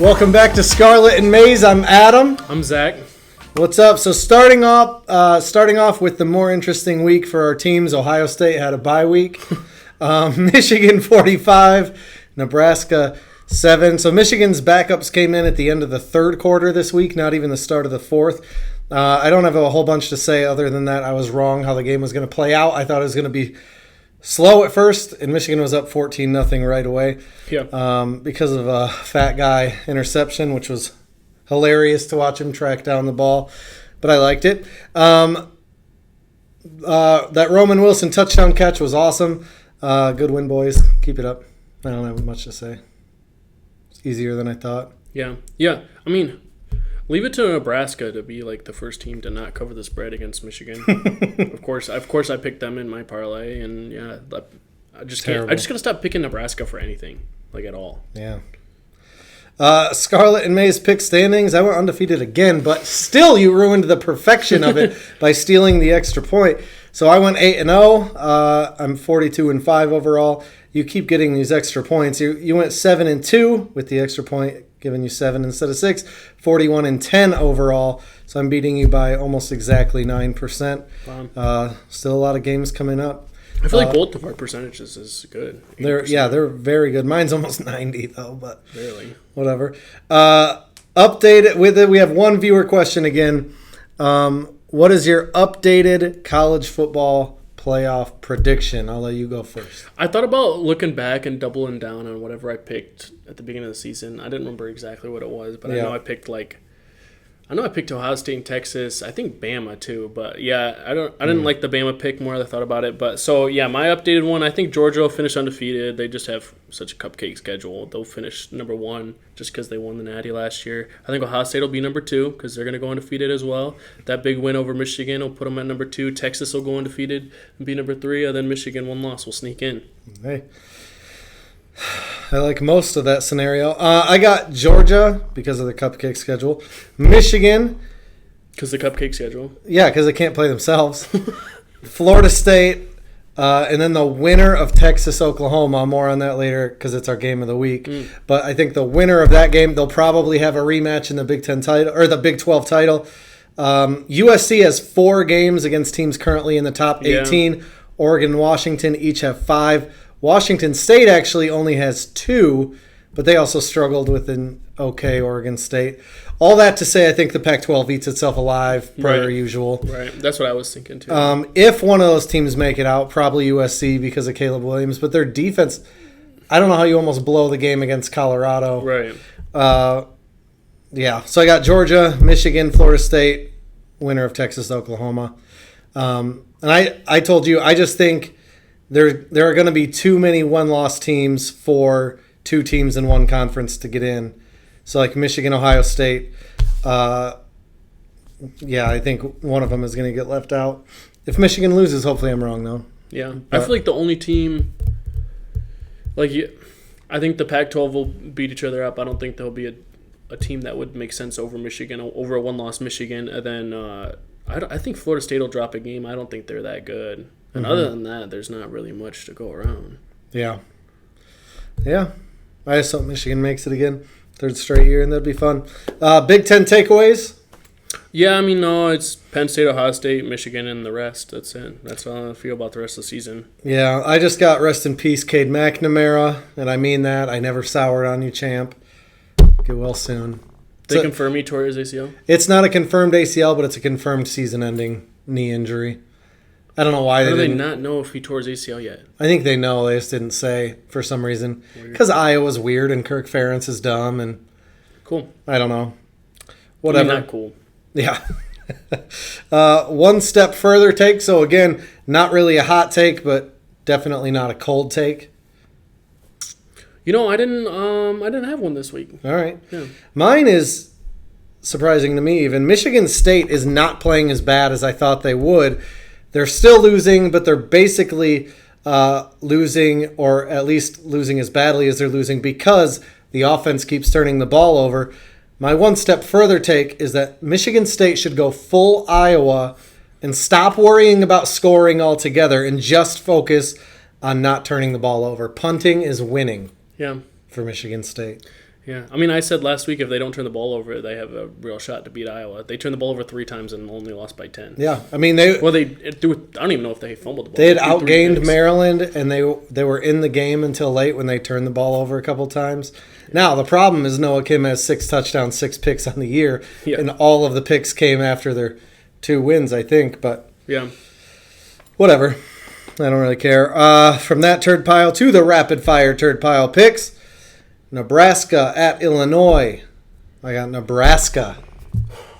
Welcome back to Scarlet and Maize. I'm Adam. I'm Zach. What's up? So starting off with the more interesting week for our teams. Ohio State had a bye week. Michigan 45, Nebraska 7. So Michigan's backups came in at the end of the third quarter this week, not even the start of the fourth. I don't have a whole bunch to say other than that I was wrong how the game was going to play out. I thought it was going to be slow at first, and Michigan was up 14-0 right away. Yeah. Because of a fat guy interception, which was hilarious to watch him track down the ball, but I liked it. That Roman Wilson touchdown catch was awesome. Good win, boys. Keep it up. I don't have much to say. It's easier than I thought. Yeah. I mean, leave it to Nebraska to be like the first team to not cover the spread against Michigan. Of course, I picked them in my parlay, and yeah, I just can't. I just gotta stop picking Nebraska for anything, like at all. Yeah. Scarlet and Maize pick standings. I went undefeated again, but still you ruined the perfection of it by stealing the extra point. So I went 8-0. I'm 42-5 overall. You keep getting these extra points. You went 7-2 with the extra point, giving you 7 instead of 6. 41-10 overall. So I'm beating you by almost exactly 9%. Wow. Still a lot of games coming up. I feel like both of our percentages is good. They're very good. Mine's almost 90 though, but barely. Whatever. Updated with it. We have one viewer question again. What is your updated college football playoff prediction? I'll let you go first. I thought about looking back and doubling down on whatever I picked at the beginning of the season. I didn't remember exactly what it was, but yeah. I know I picked Ohio State and Texas. I think Bama too, but yeah, I didn't like the Bama pick more as I thought about it. But so yeah, my updated one, I think Georgia will finish undefeated. They just have such a cupcake schedule. They'll finish number 1 just because they won the Natty last year. I think Ohio State will be number 2 because they're going to go undefeated as well. That big win over Michigan will put them at number 2. Texas will go undefeated and be number 3, and then Michigan, one loss, will sneak in. Hey. I like most of that scenario. I got Georgia because of the cupcake schedule. Michigan. Because the cupcake schedule. Yeah, because they can't play themselves. Florida State. And then the winner of Texas-Oklahoma. More on that later because it's our game of the week. But I think the winner of that game, they'll probably have a rematch in the Big 10 title or the Big 12 title. USC has 4 games against teams currently in the top 18. Yeah. Oregon and Washington each have 5. Washington State actually only has 2, but they also struggled with an okay Oregon State. All that to say, I think the Pac-12 eats itself alive, per usual. Right, that's what I was thinking too. If one of those teams make it out, probably USC because of Caleb Williams, but their defense, I don't know how you almost blow the game against Colorado. Right. Yeah, so I got Georgia, Michigan, Florida State, winner of Texas-Oklahoma. And I told you, I just think there are going to be too many one-loss teams for 2 teams in one conference to get in. So like Michigan, Ohio State, I think one of them is going to get left out. If Michigan loses, hopefully I'm wrong though. Yeah, but I feel like the only team, I think the Pac-12 will beat each other up. I don't think there'll be a team that would make sense over Michigan, over a one-loss Michigan, and then I think Florida State will drop a game. I don't think they're that good. And other than that, there's not really much to go around. Yeah. I just hope Michigan makes it again. 3rd straight year, and that'd be fun. Big 10 takeaways? Yeah, I mean, no, it's Penn State, Ohio State, Michigan, and the rest. That's it. That's how I feel about the rest of the season. Yeah, I just got rest in peace, Cade McNamara, and I mean that. I never soured on you, champ. Get well soon. They confirm he tore his ACL? It's not a confirmed ACL, but it's a confirmed season-ending knee injury. I don't know why they not know if he tore his ACL yet. I think they know. They just didn't say for some reason. Because Iowa's weird and Kirk Ferentz is dumb and cool. I don't know. Whatever. I mean, not cool. Yeah. One step further take. So again, not really a hot take, but definitely not a cold take. You know, I didn't have one this week. All right. Yeah. Mine is surprising to me even. Michigan State is not playing as bad as I thought they would. They're still losing, but they're basically losing, or at least losing as badly as they're losing because the offense keeps turning the ball over. My one step further take is that Michigan State should go full Iowa and stop worrying about scoring altogether and just focus on not turning the ball over. Punting is winning for Michigan State. Yeah, I mean, I said last week if they don't turn the ball over, they have a real shot to beat Iowa. They turned the ball over 3 times and only lost by 10. Yeah, I mean they. Well, I don't even know if they fumbled the ball. They had outgained Maryland, and they were in the game until late when they turned the ball over a couple times. Now the problem is Noah Kim has 6 touchdowns, 6 picks on the year, and all of the picks came after their 2 wins, I think. But yeah, whatever. I don't really care. From that turd pile to the rapid fire turd pile picks. Nebraska at Illinois. I got Nebraska.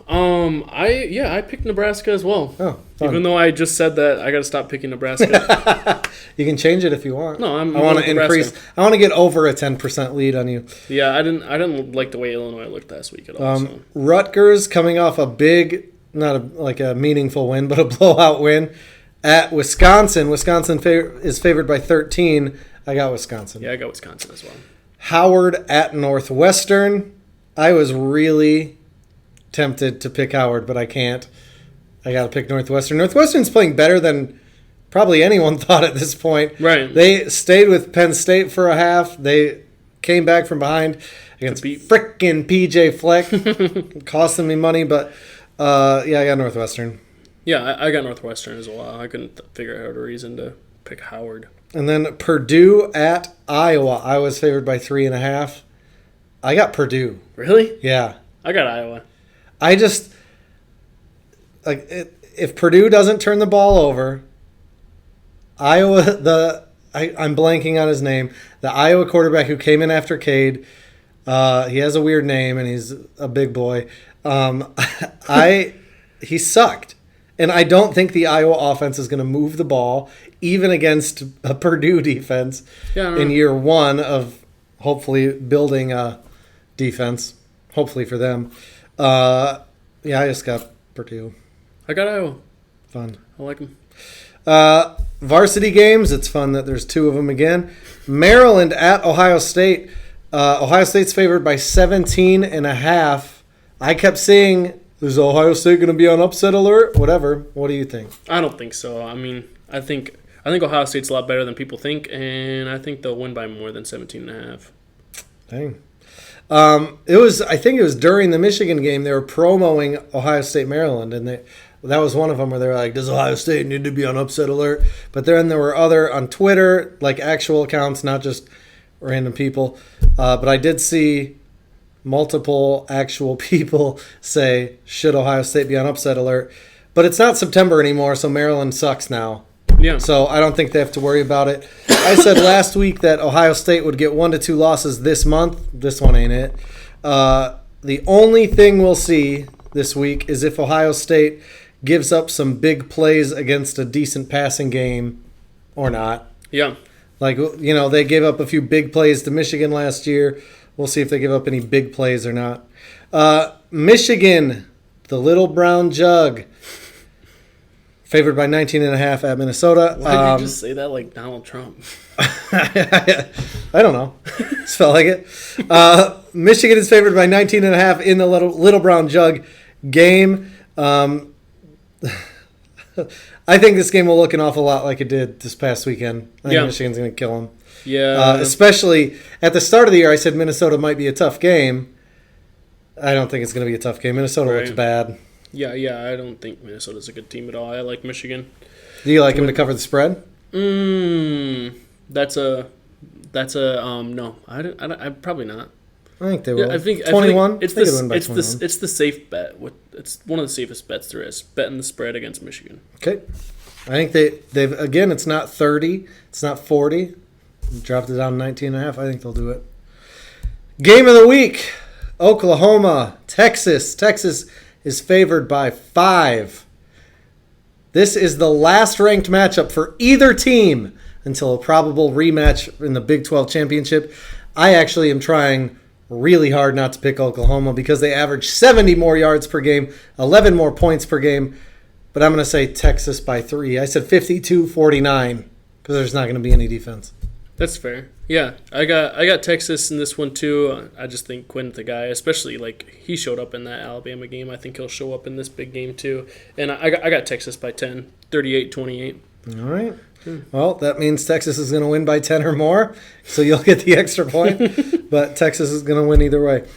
I picked Nebraska as well. Oh, fun. Even though I just said that I got to stop picking Nebraska. You can change it if you want. No, I want to increase. I want to get over a 10% lead on you. Yeah, I didn't like the way Illinois looked last week at all. Rutgers coming off a big, not a meaningful win, but a blowout win at Wisconsin. Wisconsin is favored by 13. I got Wisconsin. Yeah, I got Wisconsin as well. Howard at Northwestern. I was really tempted to pick Howard, but I can't. I got to pick Northwestern. Northwestern's playing better than probably anyone thought at this point. Right. They stayed with Penn State for a half. They came back from behind against frickin' PJ Fleck. Costing me money, but I got Northwestern. Yeah, I got Northwestern as well. I couldn't figure out a reason to pick Howard. And then Purdue at Iowa. Iowa's favored by 3.5. I got Purdue. Really? Yeah. I got Iowa. I just if Purdue doesn't turn the ball over, Iowa I'm blanking on his name. The Iowa quarterback who came in after Cade. He has a weird name and he's a big boy. He sucked. And I don't think the Iowa offense is going to move the ball, even against a Purdue defense in year 1 of hopefully building a defense, hopefully for them. I just got Purdue. I got Iowa. Fun. I like them. Varsity Games, it's fun that there's 2 of them again. Maryland at Ohio State. Ohio State's favored by 17.5. I kept seeing... Is Ohio State going to be on upset alert? Whatever. What do you think? I don't think so. I mean, I think Ohio State's a lot better than people think, and I think they'll win by more than 17.5. Dang. I think it was during the Michigan game they were promoting Ohio State Maryland, and that was one of them where they were like, does Ohio State need to be on upset alert? But then there were other on Twitter, like actual accounts, not just random people. But I did see multiple actual people say, should Ohio State be on upset alert? But it's not September anymore, so Maryland sucks now. Yeah. So I don't think they have to worry about it. I said last week that Ohio State would get 1 to 2 losses this month. This one ain't it. The only thing we'll see this week is if Ohio State gives up some big plays against a decent passing game or not. Yeah. Like, they gave up a few big plays to Michigan last year. We'll see if they give up any big plays or not. Michigan, the Little Brown Jug, favored by 19.5 at Minnesota. Why did you just say that like Donald Trump? I don't know. Just felt like it. Michigan is favored by 19.5 in the Little Brown Jug game. I think this game will look an awful lot like it did this past weekend. I think Michigan's going to kill them. Yeah. Especially at the start of the year, I said Minnesota might be a tough game. I don't think it's going to be a tough game. Minnesota looks bad. Yeah, I don't think Minnesota's a good team at all. I like Michigan. Do you like them to cover the spread? That's a no. I probably not. I think they will. I think 21. It's the safe bet. It's one of the safest bets there is. Betting the spread against Michigan. Okay. I think they've again. It's not 30. It's not 40. Dropped it down to 19.5. I think they'll do it. Game of the week: Oklahoma, Texas. Texas is favored by 5. This is the last ranked matchup for either team until a probable rematch in the Big 12 championship. I actually am trying really hard not to pick Oklahoma because they average 70 more yards per game, 11 more points per game. But I'm going to say Texas by 3. I said 52-49 because there's not going to be any defense. That's fair. Yeah, I got Texas in this one too. I just think Quinn's the guy, especially like he showed up in that Alabama game. I think he'll show up in this big game too. And I got Texas by 10, 38-28. All right. Well, that means Texas is going to win by 10 or more, so you'll get the extra point. But Texas is going to win either way.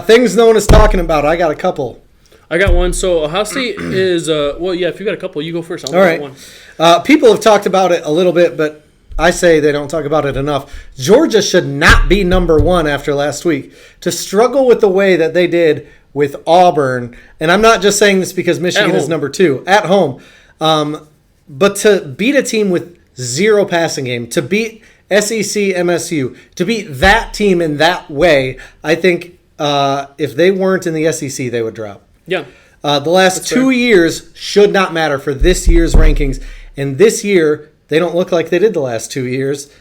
Things no one is talking about. I got a couple. I got one. So Ohio State is if you got a couple, you go first. All right. One. People have talked about it a little bit, but I say they don't talk about it enough. Georgia should not be number one after last week. To struggle with the way that they did with Auburn, and I'm not just saying this because Michigan is number 2 at home, but to beat a team with 0 passing game, to beat SEC MSU, to beat that team in that way, I think if they weren't in the SEC, they would drop. Yeah. The last 2 years should not matter for this year's rankings. And this year, they don't look like they did the last 2 years,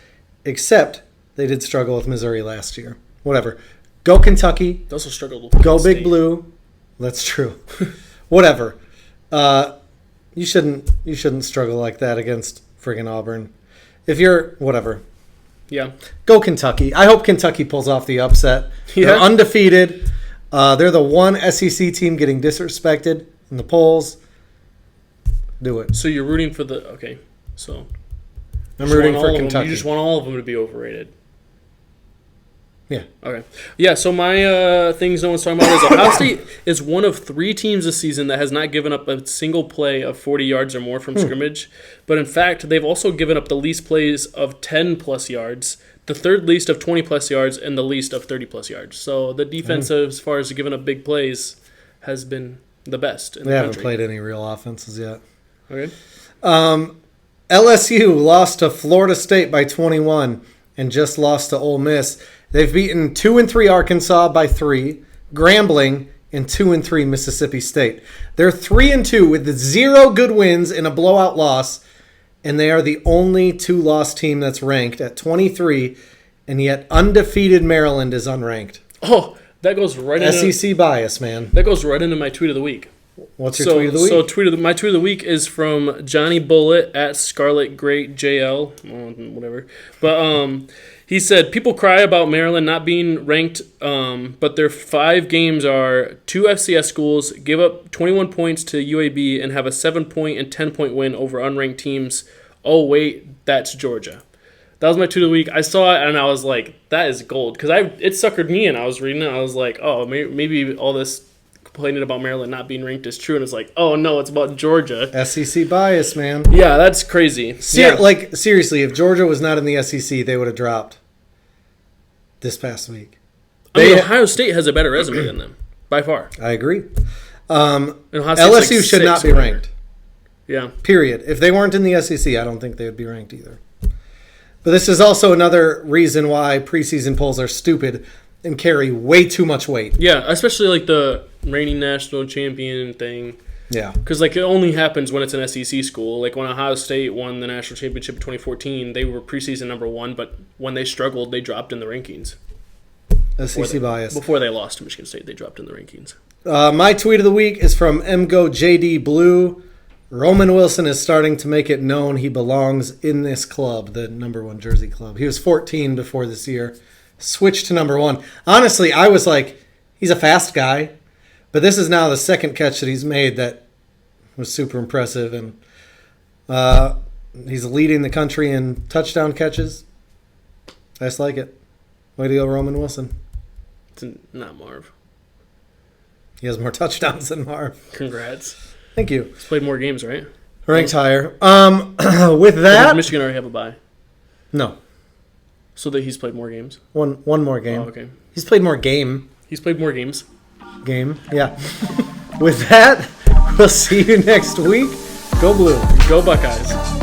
except they did struggle with Missouri last year. Whatever. Go Kentucky. They also struggled with Go Big Blue. That's true. Whatever. You shouldn't struggle like that against friggin' Auburn. If you're whatever. Yeah. Go Kentucky. I hope Kentucky pulls off the upset. Yeah. They're undefeated. They're the one SEC team getting disrespected in the polls. Do it. So you're rooting for the okay. So I'm rooting for Kentucky. You just want all of them to be overrated. Yeah. Okay. Yeah, so my things no one's talking about is Ohio State is one of 3 teams this season that has not given up a single play of 40 yards or more from scrimmage. But in fact, they've also given up the least plays of 10-plus yards, the third least of 20-plus yards, and the least of 30-plus yards. So the defense, as far as giving up big plays, has been the best in the country. They haven't played any real offenses yet. Okay. LSU lost to Florida State by 21 and just lost to Ole Miss. They've beaten 2-3 Arkansas by 3, Grambling, and 2-3 Mississippi State. They're 3-2 with 0 good wins and a blowout loss, and they are the only 2-loss team that's ranked at 23, and yet undefeated Maryland is unranked. Oh, that goes right into SEC bias, man. That goes right into my tweet of the week. What's your tweet of the week? So my tweet of the week is from Johnny Bullet at Scarlet Great JL, whatever. But he said, people cry about Maryland not being ranked, but their 5 games are 2 FCS schools, give up 21 points to UAB, and have a 7-point and 10-point win over unranked teams. Oh, wait, that's Georgia. That was my tweet of the week. I saw it, and I was like, that is gold. Because it suckered me, and I was reading it. I was like, oh, maybe all this complaining about Maryland not being ranked is true. And it's like, oh, no, it's about Georgia. SEC bias, man. Yeah, that's crazy. Seriously, if Georgia was not in the SEC, they would have dropped this past week. Ohio State has a better resume than them, by far. I agree. LSU should not be ranked. Yeah. Period. If they weren't in the SEC, I don't think they would be ranked either. But this is also another reason why preseason polls are stupid and carry way too much weight. Yeah, especially like the reigning national champion thing. Yeah. Because it only happens when it's an SEC school. Like when Ohio State won the national championship in 2014, they were preseason number 1, but when they struggled, they dropped in the rankings. SEC bias. Before they lost to Michigan State, they dropped in the rankings. My tweet of the week is from MGoJD Blue. Roman Wilson is starting to make it known he belongs in this club, the number 1 jersey club. He was 14 before this year. Switched to number 1. Honestly, I was like, he's a fast guy. But this is now the second catch that he's made that was super impressive. And he's leading the country in touchdown catches. I just like it. Way to go, Roman Wilson. It's not Marv. He has more touchdowns than Marv. Congrats. Thank you. He's played more games, right? Ranked higher. With that... Does Michigan already have a bye? No. So that he's played more games? One more game. Oh, okay. He's played more game. He's played more games. Game, yeah. With that, we'll see you next week. Go Blue. Go Buckeyes.